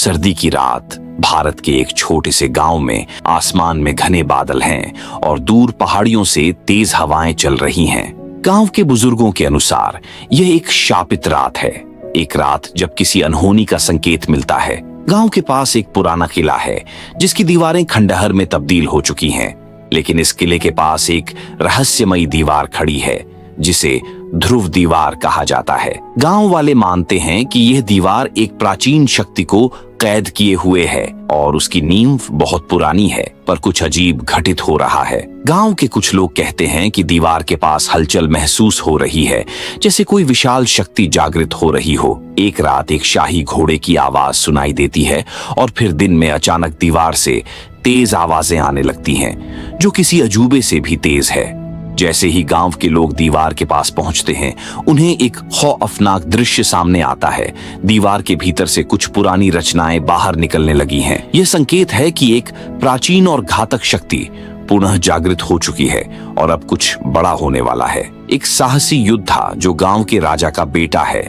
सर्दी की रात, भारत के एक छोटे से गांव में आसमान में घने बादल हैं और दूर पहाड़ियों से तेज हवाएं चल रही हैं। गांव के बुजुर्गों के अनुसार यह एक शापित रात है, एक रात जब किसी अनहोनी का संकेत मिलता है। गांव के पास एक पुराना किला है जिसकी दीवारें खंडहर में तब्दील हो चुकी हैं, लेकिन इस किले के पास एक रहस्यमयी दीवार खड़ी है जिसे ध्रुव दीवार कहा जाता है। गांव वाले मानते हैं कि यह दीवार एक प्राचीन शक्ति को कैद किए हुए है और उसकी नींव बहुत पुरानी है, पर कुछ अजीब घटित हो रहा है। गांव के कुछ लोग कहते हैं कि दीवार के पास हलचल महसूस हो रही है, जैसे कोई विशाल शक्ति जागृत हो रही हो। एक रात एक शाही घोड़े की आवाज सुनाई देती है और फिर दिन में अचानक दीवार से तेज आवाजें आने लगती हैं, जो किसी अजूबे से भी तेज है। जैसे ही गांव के लोग दीवार के पास पहुंचते हैं, उन्हें एक खौफनाक दृश्य सामने आता है। दीवार के भीतर से कुछ पुरानी रचनाएं बाहर निकलने लगी हैं। यह संकेत है कि एक प्राचीन और घातक शक्ति पुनः जागृत हो चुकी है और अब कुछ बड़ा होने वाला है। एक साहसी योद्धा जो गांव के राजा का बेटा है।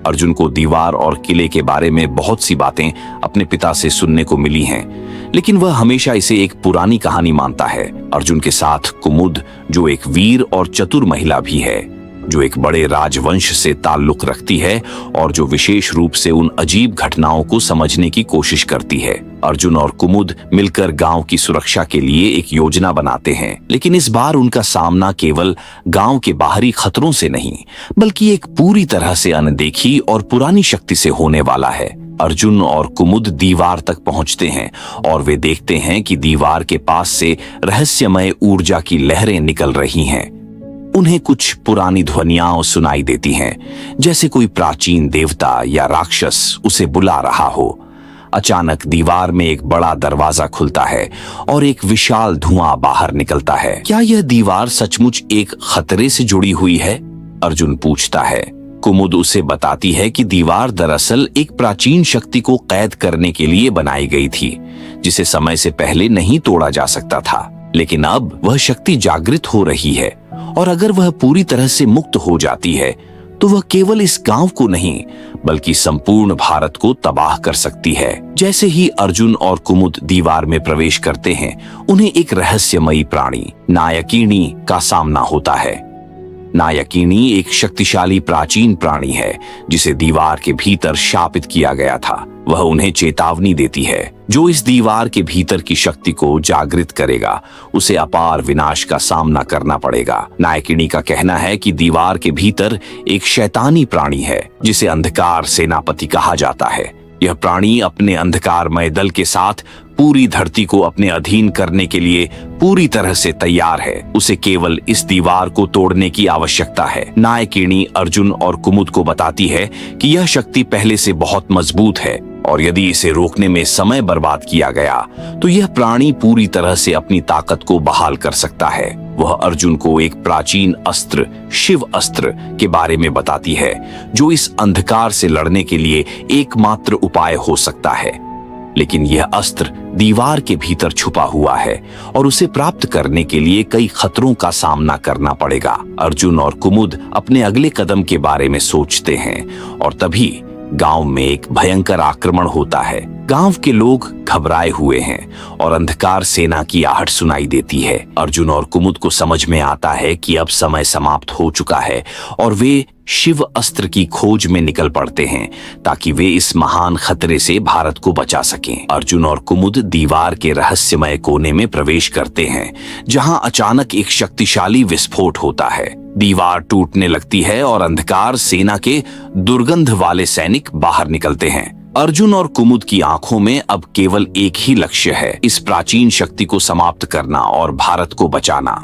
अर्जुन को दीवार और किले के बारे में बहुत सी बातें अपने पिता से सुनने को मिली हैं, लेकिन वह हमेशा इसे एक पुरानी कहानी मानता है। अर्जुन के साथ कुमुद, जो एक वीर और चतुर महिला भी है, जो एक बड़े राजवंश से ताल्लुक रखती है और जो विशेष रूप से उन अजीब घटनाओं को समझने की कोशिश करती है। अर्जुन और कुमुद मिलकर गांव की सुरक्षा के लिए एक योजना बनाते हैं, लेकिन इस बार उनका सामना केवल गांव के बाहरी खतरों से नहीं, बल्कि एक पूरी तरह से अनदेखी और पुरानी शक्ति से होने वाला है। अर्जुन और कुमुद दीवार तक पहुंचते हैं और वे देखते हैं कि दीवार के पास से रहस्यमय ऊर्जा की लहरें निकल रही हैं। उन्हें कुछ पुरानी ध्वनियां सुनाई देती हैं, जैसे कोई प्राचीन देवता या राक्षस उसे बुला रहा हो। अचानक दीवार में एक बड़ा दरवाजा खुलता है और एक विशाल धुआं बाहर निकलता है। क्या यह दीवार सचमुच एक खतरे से जुड़ी हुई है? अर्जुन पूछता है। कुमुद उसे बताती है कि दीवार दरअसल एक प्राचीन शक्ति को कैद करने के लिए बनाई गई थी, जिसे समय से पहले नहीं तोड़ा जा सकता था। लेकिन अब वह शक्ति जागृत हो रही है और अगर वह पूरी तरह से मुक्त हो जाती है तो वह केवल इस गांव को नहीं, बल्कि संपूर्ण भारत को तबाह कर सकती है। जैसे ही अर्जुन और कुमुद दीवार में प्रवेश करते हैं, उन्हें एक रहस्यमयी प्राणी नायकिनी का सामना होता है। नायकिनी एक शक्तिशाली प्राचीन प्राणी है जिसे दीवार के भीतर शापित किया गया था। वह उन्हें चेतावनी देती है, जो इस दीवार के भीतर की शक्ति को जागृत करेगा उसे अपार विनाश का सामना करना पड़ेगा। नायकिनी का कहना है कि दीवार के भीतर एक शैतानी प्राणी है जिसे अंधकार सेनापति कहा जाता है। यह प्राणी अपने अंधकारमय दल के साथ पूरी धरती को अपने अधीन करने के लिए पूरी तरह से तैयार है। उसे केवल इस दीवार को तोड़ने की आवश्यकता है। नायकिनी अर्जुन और कुमुद को बताती है कि यह शक्ति पहले से बहुत मजबूत है और यदि इसे रोकने में समय बर्बाद किया गया तो यह प्राणी पूरी तरह से अपनी ताकत को बहाल कर सकता है। वह अर्जुन को एक प्राचीन अस्त्र, शिव अस्त्र के बारे में बताती है, जो इस अंधकार से लड़ने के लिए एकमात्र उपाय हो सकता है। लेकिन यह अस्त्र दीवार के भीतर छुपा हुआ है और उसे प्राप्त करने के लिए कई खतरों का सामना करना पड़ेगा। अर्जुन और कुमुद अपने अगले कदम के बारे में सोचते हैं और तभी गांव में एक भयंकर आक्रमण होता है। गांव के लोग घबराए हुए हैं और अंधकार सेना की आहट सुनाई देती है। अर्जुन और कुमुद को समझ में आता है कि अब समय समाप्त हो चुका है और वे शिव अस्त्र की खोज में निकल पड़ते हैं ताकि वे इस महान खतरे से भारत को बचा सकें। अर्जुन और कुमुद दीवार के रहस्यमय कोने में प्रवेश करते हैं, जहां अचानक एक शक्तिशाली विस्फोट होता है। दीवार टूटने लगती है और अंधकार सेना के दुर्गंध वाले सैनिक बाहर निकलते हैं। अर्जुन और कुमुद की आंखों में अब केवल एक ही लक्ष्य है, इस प्राचीन शक्ति को समाप्त करना और भारत को बचाना।